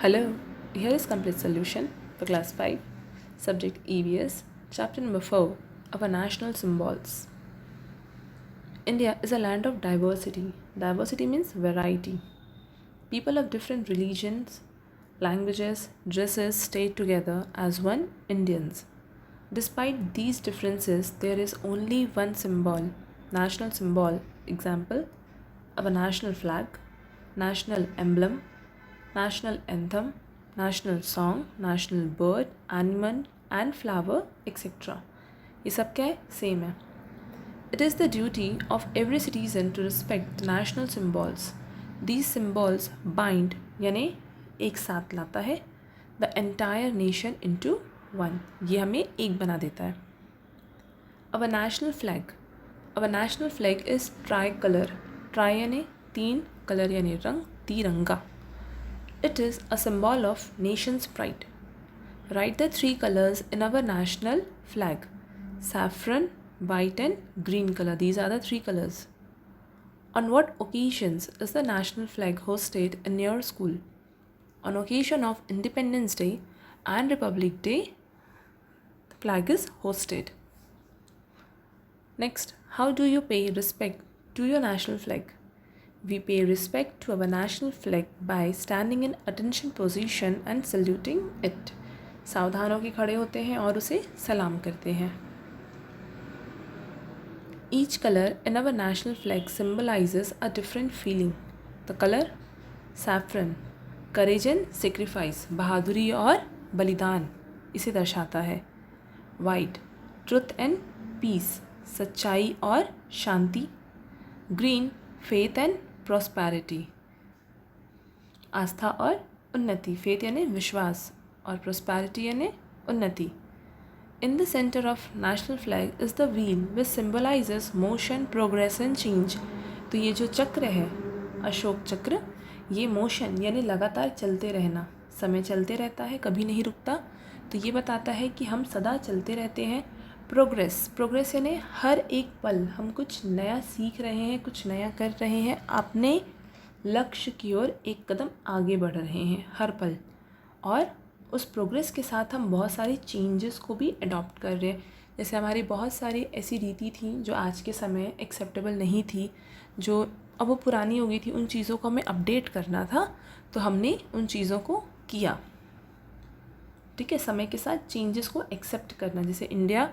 Hello, here is complete solution for class 5, subject EVS, chapter number 4, our national symbols. India is a land of diversity. Diversity means variety. People of different religions, languages, dresses stay together as one Indians. Despite these differences, there is only one symbol, national symbol. Example, our national flag, national emblem, national anthem, national song, national bird, animal and flower, etc. ये सब क्या है? Same है. It is the duty of every citizen to respect the national symbols. These symbols bind यानी एक साथ लाता है the entire nation into one. ये हमें एक बना देता है. Our national flag. Our national flag is tricolor. Tri यानी तीन, color यानी रंग, तिरंगा. It is a symbol of nation's pride. Write the three colors in our national flag. Saffron, white and green color. These are the three colors. On what occasions is the national flag hosted in your school? On occasion of Independence Day and Republic Day, the flag is hosted. Next, how do you pay respect to your national flag? We pay respect to our national flag by standing in attention position and saluting it. सावधान होकर खड़े होते हैं और उसे सलाम करते हैं. Each color in our national flag symbolizes a different feeling. The color saffron, courage and sacrifice, बहादुरी और बलिदान इसे दर्शाता है. White, truth and peace, सच्चाई और शांति. Green, faith and प्रॉस्पैरिटी, आस्था और उन्नति. फेथ यानी विश्वास और प्रॉस्पैरिटी यानी उन्नति. In the centre of national flag is the wheel which symbolises motion, progress and change. तो ये जो चक्र है, अशोक चक्र, ये मोशन यानी लगातार चलते रहना. समय चलते रहता है, कभी नहीं रुकता. तो ये बताता है कि हम सदा चलते रहते हैं. प्रोग्रेस यानी हर एक पल हम कुछ नया सीख रहे हैं, कुछ नया कर रहे हैं, अपने लक्ष्य की ओर एक कदम आगे बढ़ रहे हैं हर पल. और उस प्रोग्रेस के साथ हम बहुत सारी चेंजेस को भी अडॉप्ट कर रहे हैं. जैसे हमारी बहुत सारी ऐसी रीति थी जो आज के समय एक्सेप्टेबल नहीं थी, जो अब वो पुरानी हो गई थी. उन चीज़ों को हमें अपडेट करना था, तो हमने उन चीज़ों को किया. ठीक है, समय के साथ चेंजेस को एक्सेप्ट करना. जैसे इंडिया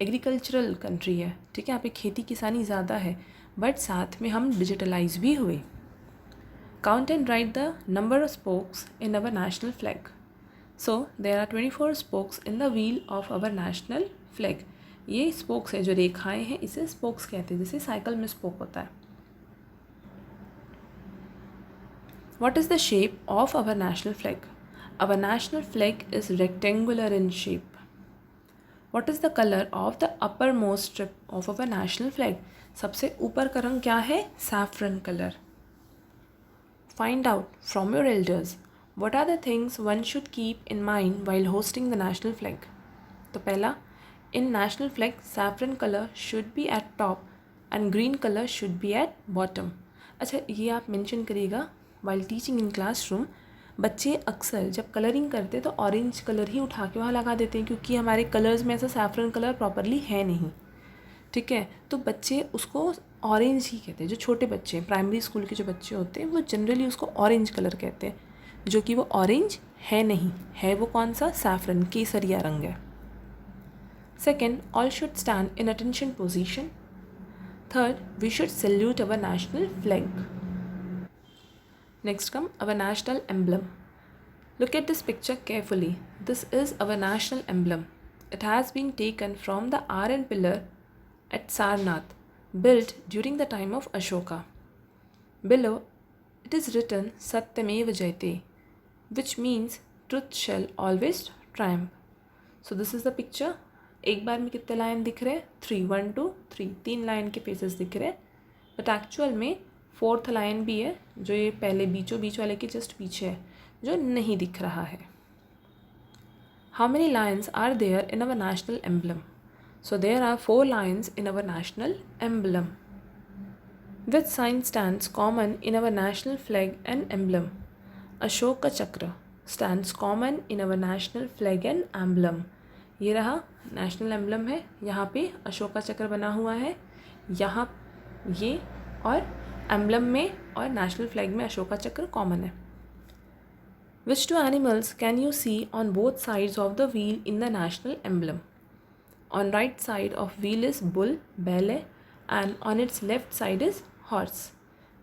एग्रीकल्चरल कंट्री है, ठीक है, यहाँ पे खेती किसानी ज़्यादा है, बट साथ में हम डिजिटलाइज भी हुए. Count and write the number of spokes in our national flag. So there are 24 spokes in the wheel of our national flag. ये स्पोक्स है, जो रेखाएं हैं, इसे स्पोक्स कहते हैं. जैसे साइकिल में स्पोक होता है. What is the shape of our national flag? Our national flag is rectangular in shape. What is the color of the uppermost strip of our national flag? सबसे ऊपर का रंग क्या है? Saffron color. Find out from your elders what are the things one should keep in mind while hosting the national flag. तो पहला, in national flag saffron color should be at top and green color should be at bottom. अच्छा, ये आप mention करिएगा while teaching in classroom. बच्चे अक्सर जब colouring करते तो ऑरेंज कलर ही उठा के वहाँ लगा देते हैं, क्योंकि हमारे कलर्स में ऐसा सैफरन कलर प्रॉपरली है नहीं. ठीक है, तो बच्चे उसको ऑरेंज ही कहते हैं. जो छोटे बच्चे हैं, प्राइमरी स्कूल के जो बच्चे होते हैं, वो जनरली उसको ऑरेंज कलर कहते हैं, जो कि वो ऑरेंज है नहीं है. वो कौन सा? सैफरन, केसरिया रंग है. Second, all should stand in attention position. Third, we should salute our national flag. Next come our national emblem. Look at this picture carefully. This is our national emblem. It has been taken from the iron pillar at Sarnath, built during the time of Ashoka. Below it is written Satyameva Jayate, which means truth shall always triumph. So this is the picture. एक बार में कितने line दिख रहे हैं? 3, 1 2 3, 3 line के pages दिख रहे हैं. बट एक्चुअल में 4th लाइन भी है, जो ये पहले बीचों बीच वाले के जस्ट पीछे है, जो नहीं दिख रहा है. How many lines are there in our national emblem? So there are 4 lines in our national emblem. Which sign stands common in our national flag and emblem? Ashok का चक्र. stands common in our national flag and emblem. ये रहा national emblem है, यहाँ पे अशोका चक्र बना हुआ है, यहाँ ये, और एम्बलम में और नेशनल फ्लैग में अशोका चक्र कॉमन है. Which two animals can you see on both sides of the wheel in the national emblem? On right side of wheel is bull, बैल है, and on its left side is horse.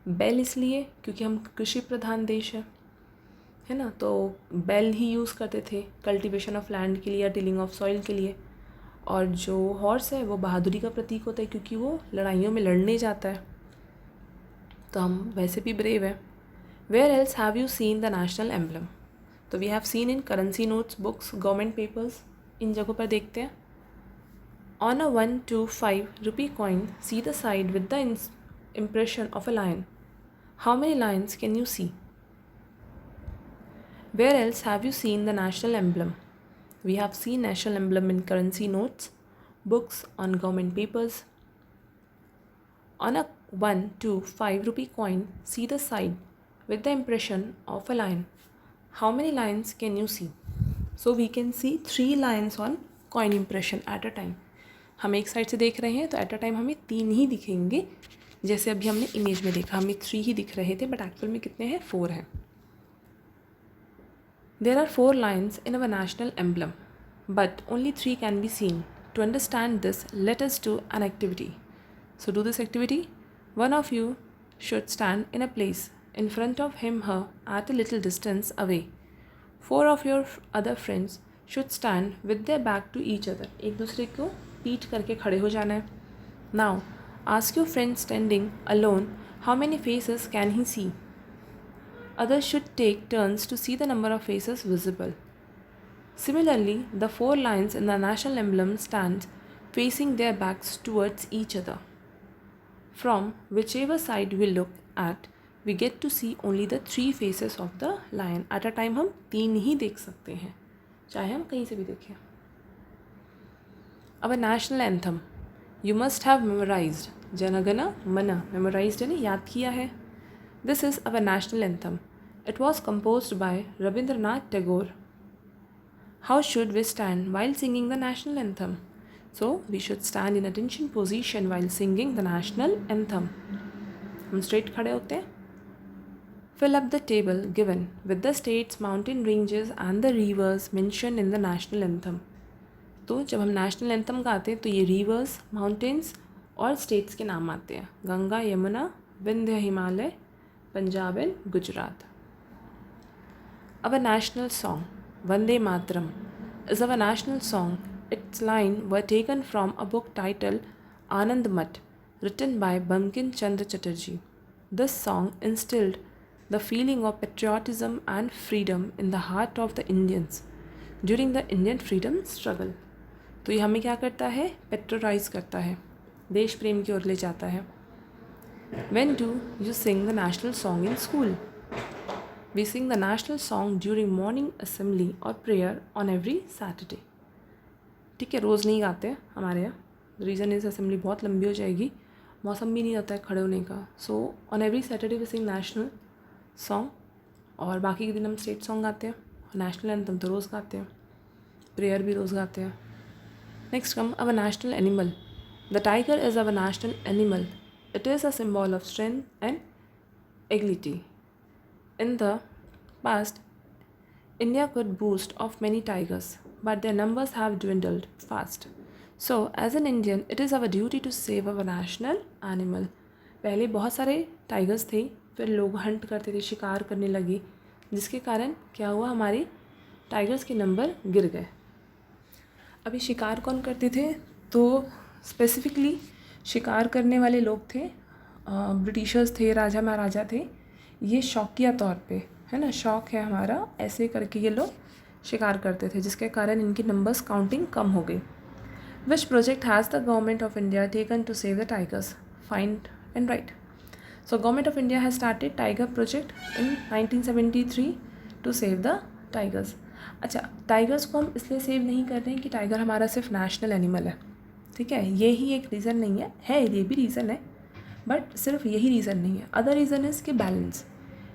बैल इसलिए क्योंकि हम कृषि प्रधान देश है ना, तो बैल ही यूज़ करते थे कल्टीवेशन ऑफ लैंड के लिए या टिलिंग ऑफ सॉइल के लिए. और जो हॉर्स है वो बहादुरी का प्रतीक होता है क्योंकि वो लड़ाइयों में लड़ने जाता है, तो हम वैसे भी ब्रेव है. Where else have you seen the national emblem? तो we have seen in currency notes, books, government papers. इन जगहों पर देखते हैं. On a 1 to 5 rupee coin, see the side with the impression of a lion. How many lions can you see? Where else have you seen the national emblem? We have seen national emblem in currency notes, books, on government papers. On a 1 to 5 rupee coin, see the side with the impression of a lion. How many lions can you see? So we can see 3 lions on coin impression at a time. हम एक side से देख रहे हैं तो at a time हमें 3 ही दिखेंगे, जैसे अभी हमने इमेज में देखा हमें 3 ही दिख रहे थे, बट एक्चुअल में कितने हैं? 4 हैं. There are 4 lions in our national emblem, but only 3 can be seen. To understand this, let us do an activity. So do this activity. One of you should stand in a place in front of him, her, at a little distance away. 4 of your other friends should stand with their back to each other. एक दूसरे को पीठ करके खड़े हो जाना है. Now, ask your friend standing alone how many faces can he see. Others should take turns to see the number of faces visible. Similarly, the 4 lions in the national emblem stand facing their backs towards each other. From whichever side we look at, we get to see only the 3 faces of the lion. At a time हम 3 ही देख सकते हैं, चाहे हम कहीं से भी देखें. Our national anthem, you must have memorized. Jana Gana मन, memorized यानी याद किया है. This is our national anthem. It was composed by Rabindranath Tagore. How should we stand while singing the national anthem? So we should stand in attention position while singing the national anthem. हम straight खड़े होते हैं. Fill up the table given with the states, mountain ranges and the rivers mentioned in the national anthem. तो जब हम national anthem गाते हैं तो ये रिवर्स, माउंटेन्स और स्टेट्स के नाम आते हैं. Ganga, Yamuna, Vindhya, Himalaya, Punjab and Gujarat. Our national song, Vande Mataram, is our national song. Its lines were taken from a book titled Anand Mat, written by Bankim Chandra Chatterjee. This song instilled the feeling of patriotism and freedom in the heart of the Indians during the Indian freedom struggle. तो ये हमें क्या करता है? पेट्रोराइज करता है, देश प्रेम की ओर ले जाता है. When do you sing the national song in school? We sing the national song during morning assembly or prayer on every Saturday. ठीक है, रोज़ नहीं गाते हैं हमारे यहाँ. रीज़न इज़ असेंबली बहुत लंबी हो जाएगी, मौसम भी नहीं होता है खड़े होने का. So on every Saturday we sing national song, और बाकी के दिन हम स्टेट सॉन्ग गाते हैं. नेशनल एंथम तो रोज़ गाते हैं, प्रेयर भी रोज़ गाते हैं. Next come our national animal. The tiger is our national animal. It is a symbol of strength and agility. In the past, India could boast of many tigers, but their numbers have dwindled fast. So, as an Indian, it is our duty to save our national animal. पहले बहुत सारे tigers थे, फिर लोग Hunt करते थे, शिकार करने लगे, जिसके कारण क्या हुआ, हमारे टाइगर्स के नंबर गिर गए. अभी शिकार कौन करते थे? तो स्पेसिफिकली शिकार करने वाले लोग थे, ब्रिटिशर्स थे, राजा महाराजा थे. ये शौकिया तौर पे, है ना, शौक है हमारा, ऐसे करके ये लोग शिकार करते थे, जिसके कारण इनकी नंबर्स काउंटिंग कम हो गई. Which project has the government of India taken to save the tigers? Find and write. So government of India has started tiger project in 1973 to save the tigers. अच्छा, टाइगर्स को हम इसलिए save नहीं कर रहे हैं कि टाइगर हमारा सिर्फ नेशनल एनिमल है, ठीक है, ये ही एक रीज़न नहीं है, ये भी रीज़न है, बट सिर्फ यही रीज़न नहीं है. अदर रीज़न इज़ कि बैलेंस.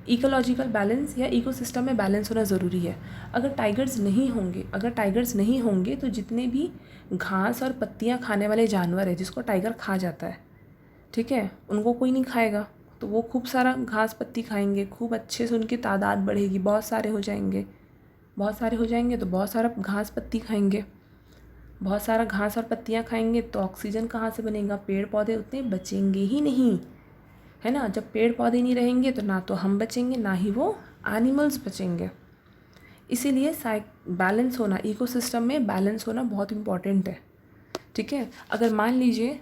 इकोलॉजिकल बैलेंस या इकोसिस्टम में बैलेंस होना ज़रूरी है। अगर टाइगर्स नहीं होंगे तो जितने भी घास और पत्तियाँ खाने वाले जानवर हैं जिसको टाइगर खा जाता है, ठीक है, उनको कोई नहीं खाएगा, तो वो खूब सारा घास पत्ती खाएंगे, खूब अच्छे से उनकी तादाद बढ़ेगी, बहुत सारे हो जाएंगे तो बहुत सारा घास पत्ती खाएंगे, बहुत सारा घास और पत्तियाँ खाएंगे तो ऑक्सीजन कहाँ से बनेगा? पेड़ पौधे उतने बचेंगे ही नहीं, है ना। जब पेड़ पौधे नहीं रहेंगे तो ना तो हम बचेंगे ना ही वो एनिमल्स बचेंगे। इसीलिए बैलेंस होना, इकोसिस्टम में बैलेंस होना बहुत इम्पॉर्टेंट है, ठीक है। अगर मान लीजिए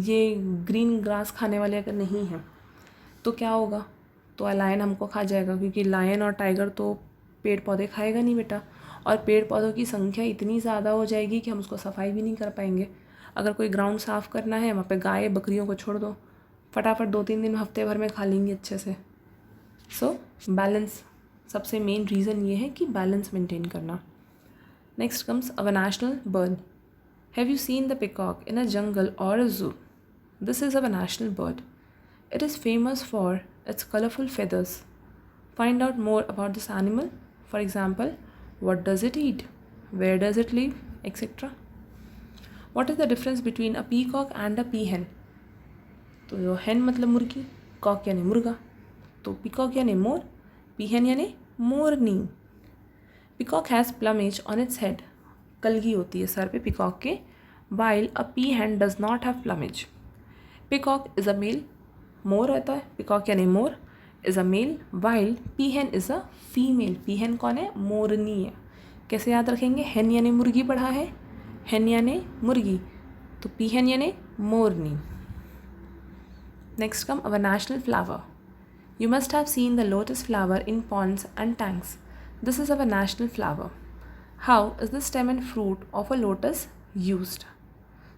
ये ग्रीन ग्रास खाने वाले अगर नहीं हैं तो क्या होगा? तो लायन हमको खा जाएगा, क्योंकि लायन और टाइगर तो पेड़ पौधे खाएगा नहीं बेटा, और पेड़ पौधों की संख्या इतनी ज़्यादा हो जाएगी कि हम उसको सफाई भी नहीं कर पाएंगे। अगर कोई ग्राउंड साफ़ करना है, वहाँ पे गाय बकरियों को छोड़ दो, फटाफट 2-3 दिन हफ्ते भर में खा लेंगी अच्छे से। सो बैलेंस, सबसे मेन रीज़न ये है कि बैलेंस मेंटेन करना। Next comes our national bird. Have you seen the peacock in a jungle or a zoo? This is our national bird. It is famous for its colorful feathers. Find out more about this animal. For example, what does it eat? Where does it live? Etc. What is the difference between a peacock and a peahen? तो जो hen मतलब मुर्गी, Kock यानी मुर्गा, तो peacock यानी मोर, peahen यानी मोरनी। Peacock has plumage on its head. कलगी होती है सर पे peacock के, while a peahen does not have plumage. Peacock is a male, मोर होता है, peacock यानी मोर, is a male, while peahen is a female. peahen कौन है? मोरनी है। कैसे याद रखेंगे? hen यानी मुर्गी पढ़ा है, hen यानी मुर्गी, तो peahen यानी मोरनी। Next come our national flower. You must have seen the lotus flower in ponds and tanks. This is our national flower. How is the stem and fruit of a lotus used?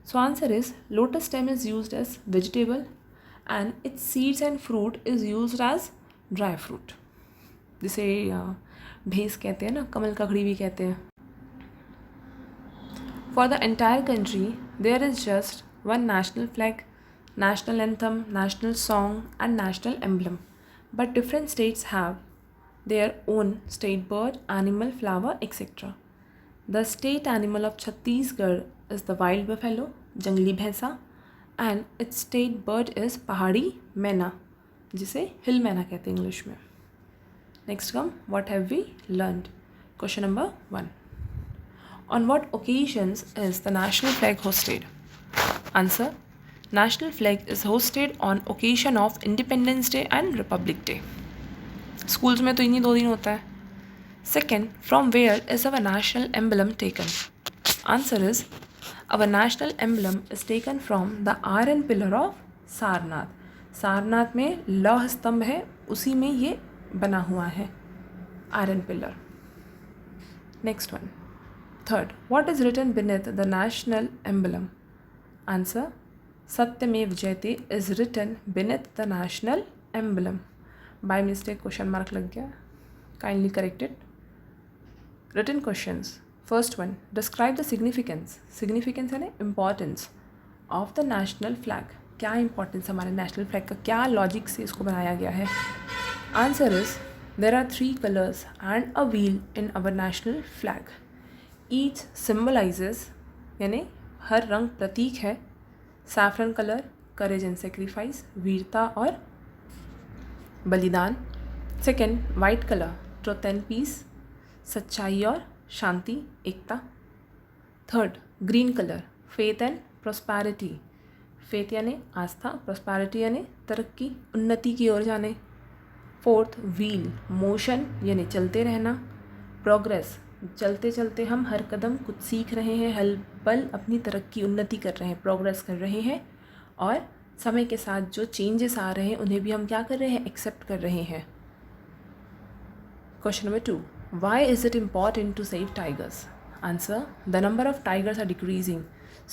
So answer is lotus stem is used as vegetable and its seeds and fruit is used as dry fruit. जिसे भेस कहते हैं ना, कमल ककड़ी भी कहते हैं। For the entire country there is just one national flag, national anthem, national song and national emblem. But different states have their own state bird, animal, flower, etc. The state animal of Chhattisgarh is the wild buffalo, जंगली भैंसा, and its state bird is पहाड़ी मैना, जिसे हिल मैना कहते हैं English में। Next come, what have we learned? Question number 1. On what occasions is the national flag hosted? Answer, national flag is hosted on occasion of Independence Day and Republic Day. Schools में तो इन्हीं 2 दिन होता है। Second, from where is our national emblem taken? Answer is, our national emblem is taken from the iron pillar of Sarnath. Sarnath में लौह स्तंभ है, उसी में ये बना हुआ है iron pillar. Next one, third, what is written beneath the national emblem? Answer, Satyameva Jayate is written beneath the national emblem. By mistake question mark लग गया, kindly correct it. Written questions. First one, describe the significance. Significance यानी importance of the national flag. क्या importance हमारे national flag का, क्या logic से इसको बनाया गया है? Answer is, there are 3 colors and a wheel in our national flag. Each symbolizes यानी हर रंग प्रतीक है. Saffron color, courage and sacrifice, वीरता और बलिदान. Second, white color, truth and peace, सच्चाई और शांति, एकता. Third, green colour, faith and prosperity. Faith यानी आस्था, प्रॉस्पैरिटी यानी तरक्की, उन्नति की ओर जाने. फोर्थ, व्हील, मोशन यानी चलते रहना. प्रोग्रेस, चलते चलते हम हर कदम कुछ सीख रहे हैं, हर पल अपनी तरक्की उन्नति कर रहे हैं, प्रोग्रेस कर रहे हैं, और समय के साथ जो चेंजेस आ रहे हैं उन्हें भी हम क्या कर रहे हैं? एक्सेप्ट कर रहे हैं. Question number 2, why is it important to save tigers? Answer, the number of tigers are decreasing,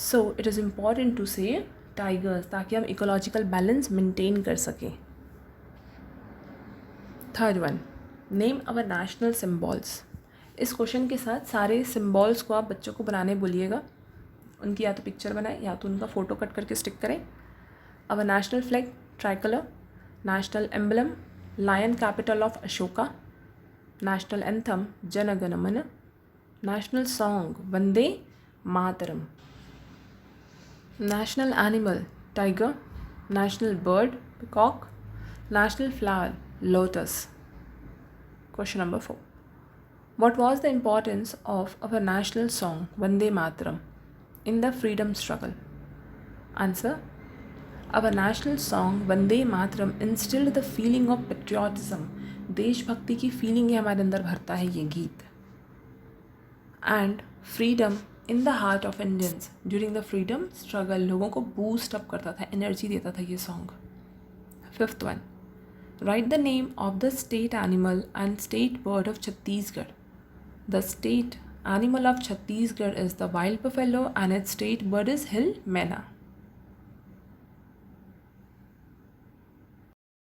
so it is important to save tigers ताकि हम ecological balance maintain कर सकें. Third one, name our national symbols. इस question के साथ सारे symbols को आप बच्चों को बनाने बोलिएगा. उनकी या तो पिक्चर बनाएं या तो उनका फ़ोटो कट करके स्टिक करें. Our national flag, tricolor, national emblem, Lion capital of Ashoka. National anthem Jana Gana Mana. National song Vande Mataram. National animal tiger. National bird peacock. National flower lotus. Question number 4. What was the importance of our national song Vande Mataram in the freedom struggle? Answer. Our national song Vande Mataram instilled the feeling of patriotism. देशभक्ति की feeling ही हमारे अंदर भरता है ये गीत. And freedom in the heart of Indians. During the freedom struggle लोगों को बूस्ट अप करता था, एनर्जी देता था ये song. 5th one. Write the name of the state animal and state bird of Chhattisgarh. The state animal of Chhattisgarh is the wild buffalo and its state bird is hill myna.